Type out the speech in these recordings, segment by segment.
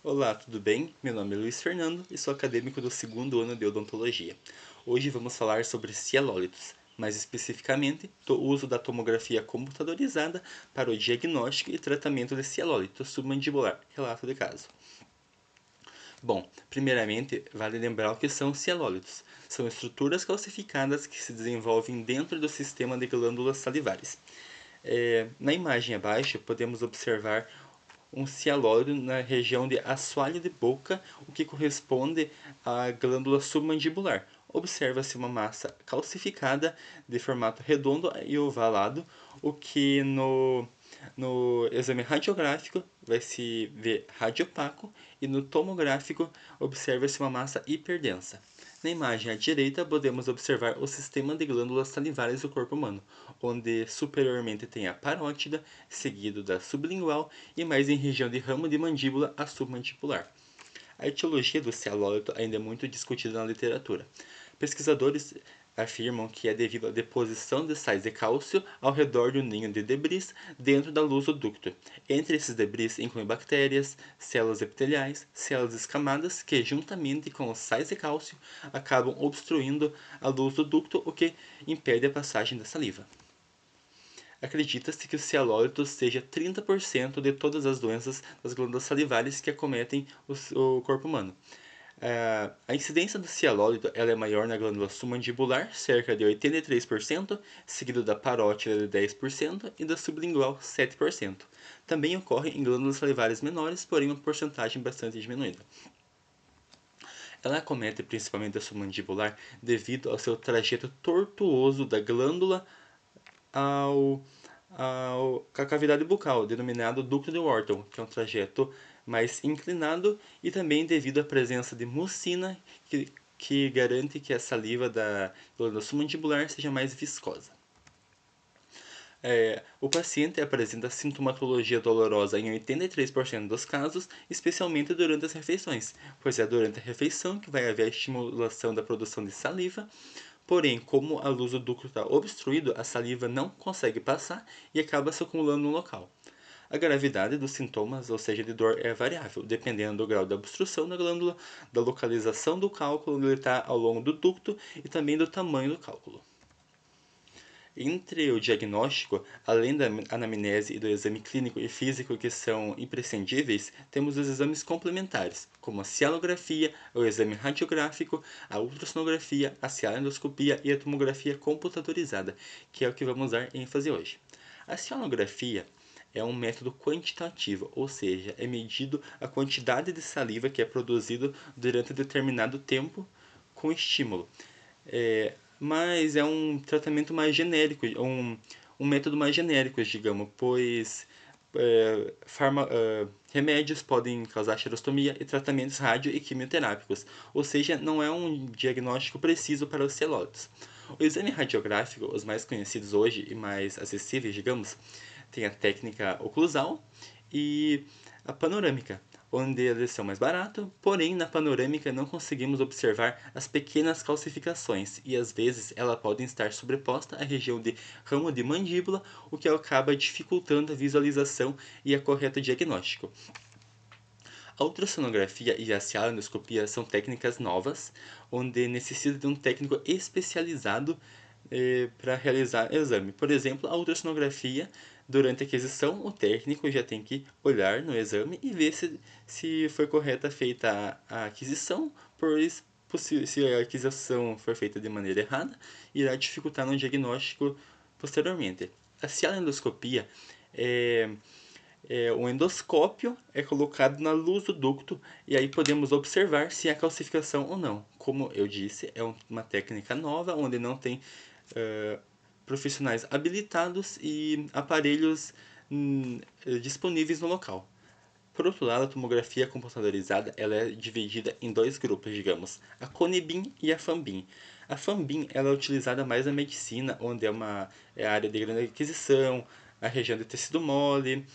Olá, tudo bem? Meu nome é Luiz Fernando e sou acadêmico do segundo ano de odontologia. Hoje vamos falar sobre cialólitos, mais especificamente do uso da tomografia computadorizada para o diagnóstico e tratamento de cialólito submandibular. Relato de caso. Bom, primeiramente, vale lembrar o que são cialólitos. São estruturas calcificadas que se desenvolvem dentro do sistema de glândulas salivares. Na imagem abaixo, podemos observar um cialóide na região de assoalho de boca, o que corresponde à glândula submandibular. Observa-se uma massa calcificada de formato redondo e ovalado, o que no exame radiográfico vai se ver radiopaco e no tomográfico observa-se uma massa hiperdensa. Na imagem à direita, podemos observar o sistema de glândulas salivares do corpo humano, onde superiormente tem a parótida, seguido da sublingual e mais em região de ramo de mandíbula a submandibular. A etiologia do cialólito ainda é muito discutida na literatura. Pesquisadores afirmam que é devido à deposição de sais de cálcio ao redor do ninho de debris dentro da lusoducto. Entre esses debris incluem bactérias, células epiteliais, células escamadas que, juntamente com os sais de cálcio, acabam obstruindo a lusoducto, o que impede a passagem da saliva. Acredita-se que o cialólito seja 30% de todas as doenças das glândulas salivares que acometem o corpo humano. A incidência do cialólito ela é maior na glândula submandibular, cerca de 83%, seguido da parótida de 10% e da sublingual 7%. Também ocorre em glândulas salivares menores, porém uma porcentagem bastante diminuída. Ela acomete principalmente a submandibular devido ao seu trajeto tortuoso da glândula à cavidade bucal, denominado ducto de Wharton, que é um trajeto mais inclinado e também devido à presença de mucina, que garante que a saliva da glândula submandibular seja mais viscosa. O paciente apresenta sintomatologia dolorosa em 83% dos casos, especialmente durante as refeições, pois é durante a refeição que vai haver a estimulação da produção de saliva. Porém, como a luz do ducto está obstruído, a saliva não consegue passar e acaba se acumulando no local. A gravidade dos sintomas, ou seja, de dor, é variável, dependendo do grau da obstrução da glândula, da localização do cálculo onde ele está ao longo do ducto e também do tamanho do cálculo. Entre o diagnóstico, além da anamnese e do exame clínico e físico que são imprescindíveis, temos os exames complementares, como a cialografia, o exame radiográfico, a ultrassonografia, a cialendoscopia e a tomografia computadorizada, que é o que vamos dar ênfase hoje. A cialografia é um método quantitativo, ou seja, é medido a quantidade de saliva que é produzido durante determinado tempo com estímulo. Mas é um tratamento mais genérico, um método mais genérico, digamos, pois remédios podem causar xerostomia e tratamentos radio e quimioterápicos, ou seja, não é um diagnóstico preciso para os celólitos. O exame radiográfico, os mais conhecidos hoje e mais acessíveis, digamos, tem a técnica oclusal e a panorâmica, onde eles são mais baratos, porém na panorâmica não conseguimos observar as pequenas calcificações e às vezes ela podem estar sobreposta à região de ramo de mandíbula, o que acaba dificultando a visualização e a correto diagnóstico. A ultrassonografia e a cialendoscopia são técnicas novas, onde necessita de um técnico especializado para realizar o exame. Por exemplo, a ultrassonografia, durante a aquisição, o técnico já tem que olhar no exame e ver se foi correta feita a aquisição, pois se a aquisição for feita de maneira errada, irá dificultar no diagnóstico posteriormente. A cialendoscopia o endoscópio é colocado na luz do ducto e aí podemos observar se há calcificação ou não. Como eu disse, é uma técnica nova onde não tem profissionais habilitados e aparelhos disponíveis no local. Por outro lado, a tomografia computadorizada ela é dividida em dois grupos, digamos, a Conebin e a Fambin. A Fambin ela é utilizada mais na medicina, onde é a área de grande aquisição, a região de tecido mole,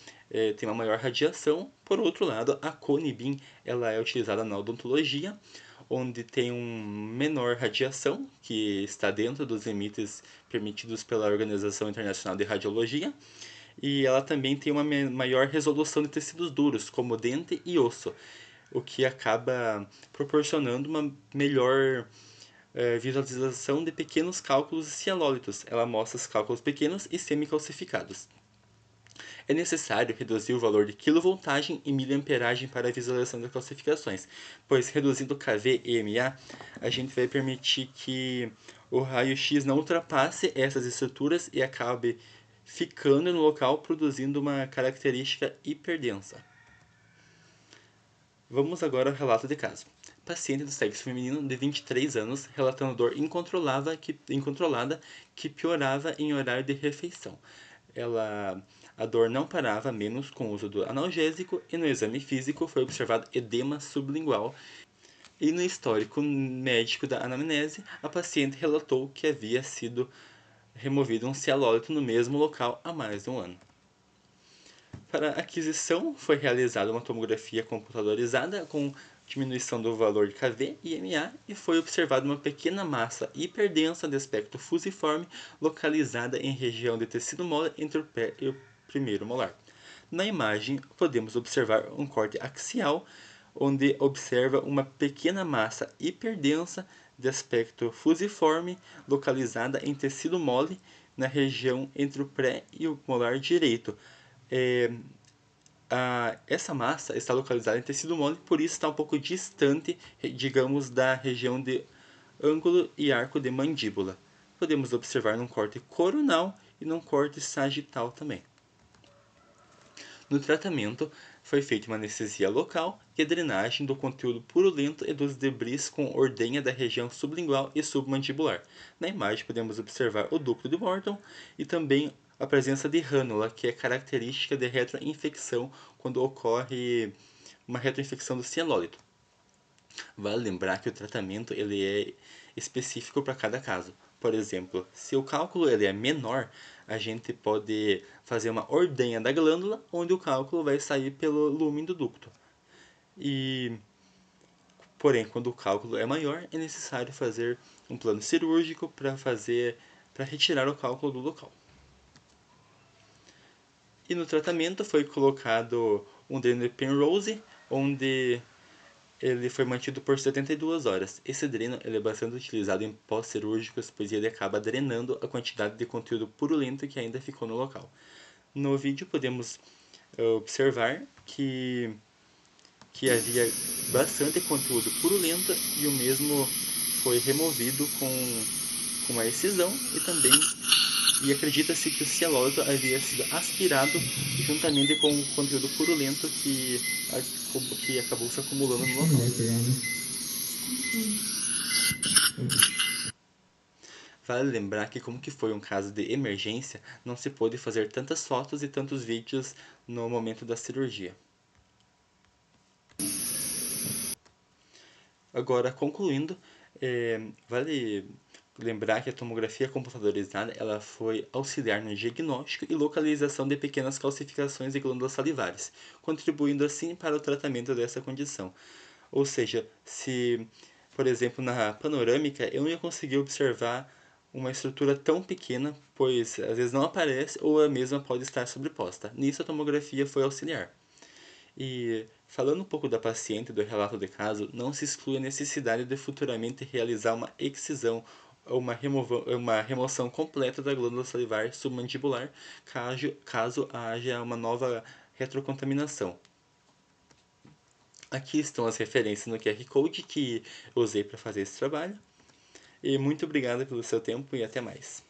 tem uma maior radiação. Por outro lado, a Conebin ela é utilizada na odontologia, onde tem menor radiação, que está dentro dos limites permitidos pela Organização Internacional de Radiologia, e ela também tem uma maior resolução de tecidos duros, como dente e osso. o que acaba proporcionando uma melhor visualização de pequenos cálculos cialólitos. Ela mostra os cálculos pequenos e semicalcificados. É necessário reduzir o valor de quilovoltagem e miliamperagem para a visualização das calcificações, pois reduzindo kV e mA, a gente vai permitir que o raio-x não ultrapasse essas estruturas e acabe ficando no local produzindo uma característica hiperdensa. Vamos agora ao relato de caso. Paciente do sexo feminino de 23 anos relatando dor incontrolada que piorava em horário de refeição. A dor não parava menos com o uso do analgésico e no exame físico foi observado edema sublingual. E no histórico médico da anamnese, a paciente relatou que havia sido removido um cialólito no mesmo local há mais de um ano. Para a aquisição, foi realizada uma tomografia computadorizada com diminuição do valor de kV e mA e foi observada uma pequena massa hiperdensa de aspecto fusiforme localizada em região de tecido mole entre o pé e o primeiro molar. Na imagem, podemos observar um corte axial, onde observa uma pequena massa hiperdensa de aspecto fusiforme localizada em tecido mole na região entre o pré e o molar direito. Essa massa está localizada em tecido mole, por isso está um pouco distante, digamos, da região de ângulo e arco de mandíbula. Podemos observar num corte coronal e num corte sagital também. No tratamento, foi feita uma anestesia local e a drenagem do conteúdo purulento e dos debris com ordenha da região sublingual e submandibular. Na imagem podemos observar o ducto de Morton e também a presença de rânula, que é característica de retroinfecção quando ocorre uma retroinfecção do cianólito. Vale lembrar que o tratamento ele é específico para cada caso. Por exemplo, se o cálculo ele é menor, a gente pode fazer uma ordenha da glândula, onde o cálculo vai sair pelo lúmen do ducto. Porém, quando o cálculo é maior, é necessário fazer um plano cirúrgico para retirar o cálculo do local. E no tratamento foi colocado um dreno de Penrose, onde ele foi mantido por 72 horas. Esse dreno ele é bastante utilizado em pós-cirúrgicos, pois ele acaba drenando a quantidade de conteúdo purulento que ainda ficou no local. No vídeo podemos observar que havia bastante conteúdo purulento e o mesmo foi removido com uma excisão e também acredita-se que o cialólito havia sido aspirado juntamente com o conteúdo purulento que acabou se acumulando no local. Vale lembrar que como que foi um caso de emergência, não se pôde fazer tantas fotos e tantos vídeos no momento da cirurgia. Agora, concluindo, vale lembrar que a tomografia computadorizada ela foi auxiliar no diagnóstico e localização de pequenas calcificações de glândulas salivares, contribuindo assim para o tratamento dessa condição. Ou seja, se, por exemplo, na panorâmica eu não ia conseguir observar uma estrutura tão pequena, pois às vezes não aparece ou a mesma pode estar sobreposta. Nisso a tomografia foi auxiliar. E falando um pouco da paciente do relato de caso, não se exclui a necessidade de futuramente realizar uma excisão ou uma remoção completa da glândula salivar submandibular, caso haja uma nova retrocontaminação. Aqui estão as referências no QR Code que eu usei para fazer esse trabalho. E muito obrigado pelo seu tempo e até mais.